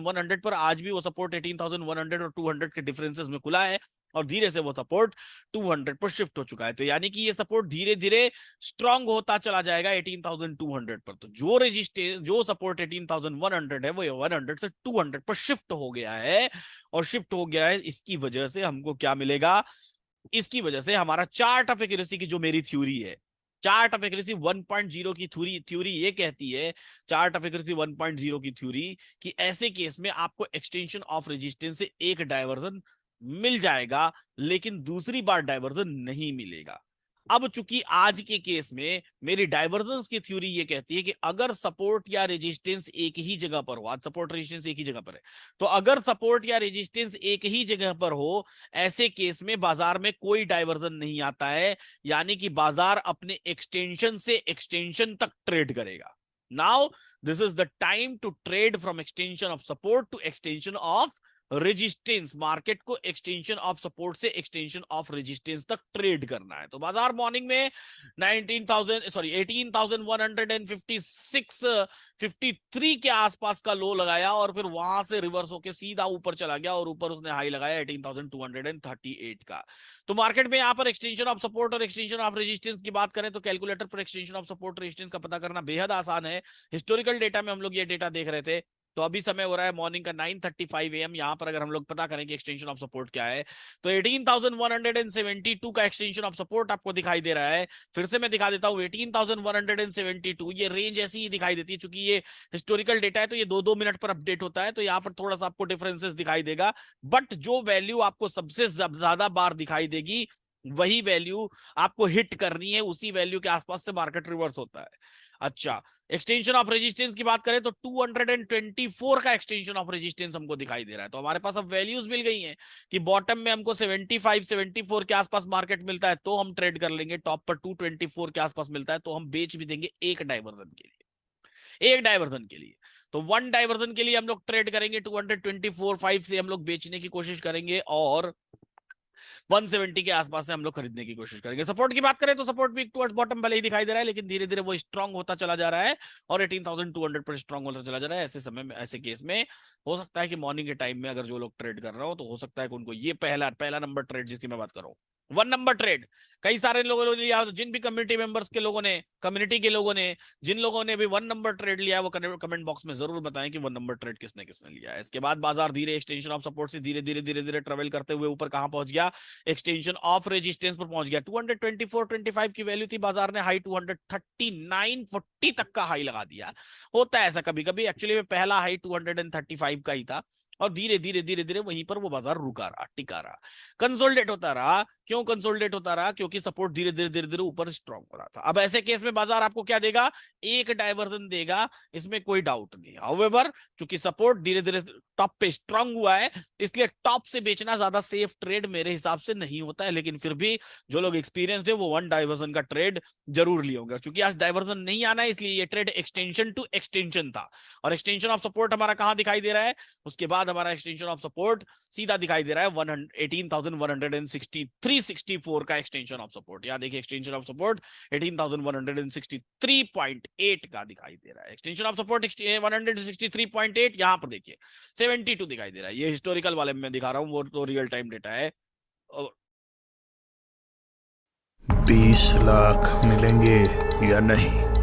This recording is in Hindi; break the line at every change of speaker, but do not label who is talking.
18,100 पर आज भी वो सपोर्ट 18,100 और 200 के डिफरेंसेस में खुला है और धीरे से वो सपोर्ट 200 पर शिफ्ट हो चुका है। तो यानी कि ये सपोर्ट धीरे धीरे स्ट्रांग होता चला जाएगा 18,200 पर। तो जो सपोर्ट 18,100 है वो 100 से 200 पर शिफ्ट हो गया है। और शिफ्ट हो गया है, इसकी वजह से हमको क्या मिलेगा? इसकी वजह से हमारा चार्ट ऑफ एक्यूरेसी की जो मेरी थ्योरी है, चार्ट ऑफ एक्यूरेसी 1.0 की थ्योरी ये कहती है, चार्ट ऑफ एक्यूरेसी 1.0 की थ्योरी, कि ऐसे केस में आपको एक्सटेंशन ऑफ रेजिस्टेंस से एक डायवर्जन मिल जाएगा लेकिन दूसरी बार डायवर्जन नहीं मिलेगा। अब चूंकि आज के केस में मेरी डाइवर्जेंस की थ्योरी ये कहती है कि अगर सपोर्ट या रेजिस्टेंस एक ही जगह पर हो, आज सपोर्ट रेजिस्टेंस एक ही जगह पर है, तो अगर सपोर्ट या रेजिस्टेंस एक ही जगह पर हो, ऐसे केस में बाजार में कोई डाइवर्जन नहीं आता है, यानी कि बाजार अपने एक्सटेंशन से एक्सटेंशन तक ट्रेड करेगा। Now this is the time to trade from extension of support to extension of resistance. Market को एक्सटेंशन ऑफ सपोर्ट से एक्सटेंशन ऑफ रेजिस्टेंस तक ट्रेड करना है। तो बाजार मॉर्निंग में 18,156-53 के आसपास का लो लगाया और फिर वहां से रिवर्स होकर सीधा ऊपर चला गया और ऊपर उसने हाई लगाया 18,238 का। तो मार्केट में यहां पर एक्सटेंशन ऑफ सपोर्ट और एक्सटेंशन ऑफ रेजिस्टेंस की बात करें तो कैलकुलेटर पर एक्सटेंशन ऑफ सपोर्ट रेजिस्टेंस का पता करना बेहद आसान है। हिस्टोरिकल डेटा में हम लोग ये डेटा देख रहे थे। तो अभी समय हो रहा है मॉर्निंग का 9:35 AM। यहां पर अगर हम लोग पता करें कि एक्सटेंशन ऑफ सपोर्ट क्या है, तो 18,172 का एक्सटेंशन ऑफ सपोर्ट आपको दिखाई दे रहा है। फिर से मैं दिखा देता हूं 18,172, ये रेंज ऐसी ही दिखाई देती है। चूंकि ये हिस्टोरिकल डेटा है तो ये 2-2 मिनट पर अपडेट होता है, तो यहाँ पर थोड़ा सा आपको डिफरेंसेस दिखाई देगा। बट जो वैल्यू आपको सबसे ज्यादा बार दिखाई देगी वही वैल्यू आपको हिट करनी है, उसी वैल्यू के आसपास से मार्केट रिवर्स होता है। अच्छा, एक्सटेंशन ऑफ रेजिस्टेंस की बात करें तो 224 का एक्सटेंशन ऑफ रेजिस्टेंस हमको दिखाई दे रहा है। तो हमारे पास अब वैल्यूज मिल गई हैं कि बॉटम में हमको 75-74 के आसपास मार्केट मिलता है तो हम ट्रेड कर लेंगे, टॉप पर 224 के आसपास मिलता है तो हम बेच भी देंगे एक डाइवर्जन के लिए, एक डाइवर्जन के लिए। तो वन डाइवर्जन के लिए हम लोग ट्रेड करेंगे 224.5 से हम लोग बेचने की कोशिश करेंगे और 170 के आसपास से हम लोग खरीदने की कोशिश करेंगे। सपोर्ट की बात करें तो सपोर्ट भी टुवर्ड्स बॉटम भले ही दिखाई दे रहा है लेकिन धीरे धीरे वो स्ट्रांग होता चला जा रहा है और 18,200 पर स्ट्रांग होता चला जा रहा है। ऐसे समय में, ऐसे केस में हो सकता है कि मॉर्निंग के टाइम में अगर जो लोग ट्रेड कर रहे हो तो हो सकता है कि उनको ये पहला नंबर ट्रेड जिसकी मैं बात कर रहा हूँ, 1 नंबर ट्रेड, कई सारे लोगों ने लिया। जिन भी कम्युनिटी मेंबर्स के लोगों ने, कम्युनिटी के लोगों ने, जिन लोगों ने भी 1 नंबर ट्रेड लिया वो कमेंट बॉक्स में जरूर बताएं कि 1 नंबर ट्रेड किसने किसने लिया है। इसके बाद बाजार धीरे एक्सटेंशन ऑफ सपोर्ट से धीरे धीरे ट्रेवल करते हुए ऊपर कहां पहुंच गया? एक्सटेंशन ऑफ रेजिस्टेंस पर पहुंच गया। 224.25 की वैल्यू थी, बाजार ने हाई 239.40 तक का हाई लगा दिया। होता है ऐसा कभी कभी, एक्चुअली में पहला हाई 235 का ही था और धीरे धीरे वहीं पर वो बाजार रुका रहा, टिका रहा, कंसोलिडेट होता रहा। क्यों कंसोलिडेट होता रहा? क्योंकि सपोर्ट धीरे धीरे ऊपर स्ट्रांग हो रहा था। अब ऐसे केस में बाजार आपको क्या देगा? एक डाइवर्जन देगा, इसमें कोई डाउट नहीं। हाउएवर क्योंकि सपोर्ट धीरे धीरे टॉप पे स्ट्रांग हुआ है इसलिए टॉप से बेचना ज्यादा सेफ ट्रेड मेरे हिसाब से नहीं होता है। लेकिन फिर भी जो लोग एक्सपीरियंस्ड है वो 1 डाइवर्जन का ट्रेड जरूर लिए होंगे। क्योंकि आज डाइवर्जन नहीं आना है इसलिए ये ट्रेड एक्सटेंशन टू एक्सटेंशन था और एक्सटेंशन ऑफ सपोर्ट हमारा कहां दिखाई दे रहा है? उसके बाद हमारा एक्सटेंशन ऑफ सपोर्ट सीधा दिखाई दे रहा है 18,163.64 का एक्सटेंशन ऑफ सपोर्ट। यहां देखिए एक्सटेंशन ऑफ सपोर्ट 18,163.8 का दिखाई दे रहा है। एक्सटेंशन ऑफ सपोर्ट 163.8, यहां पर देखिए 72 दिखाई दे रहा है। ये हिस्टोरिकल वाले में दिखा रहा हूं, वो तो रियल टाइम डेटा है।
20 लाख मिलेंगे या नहीं?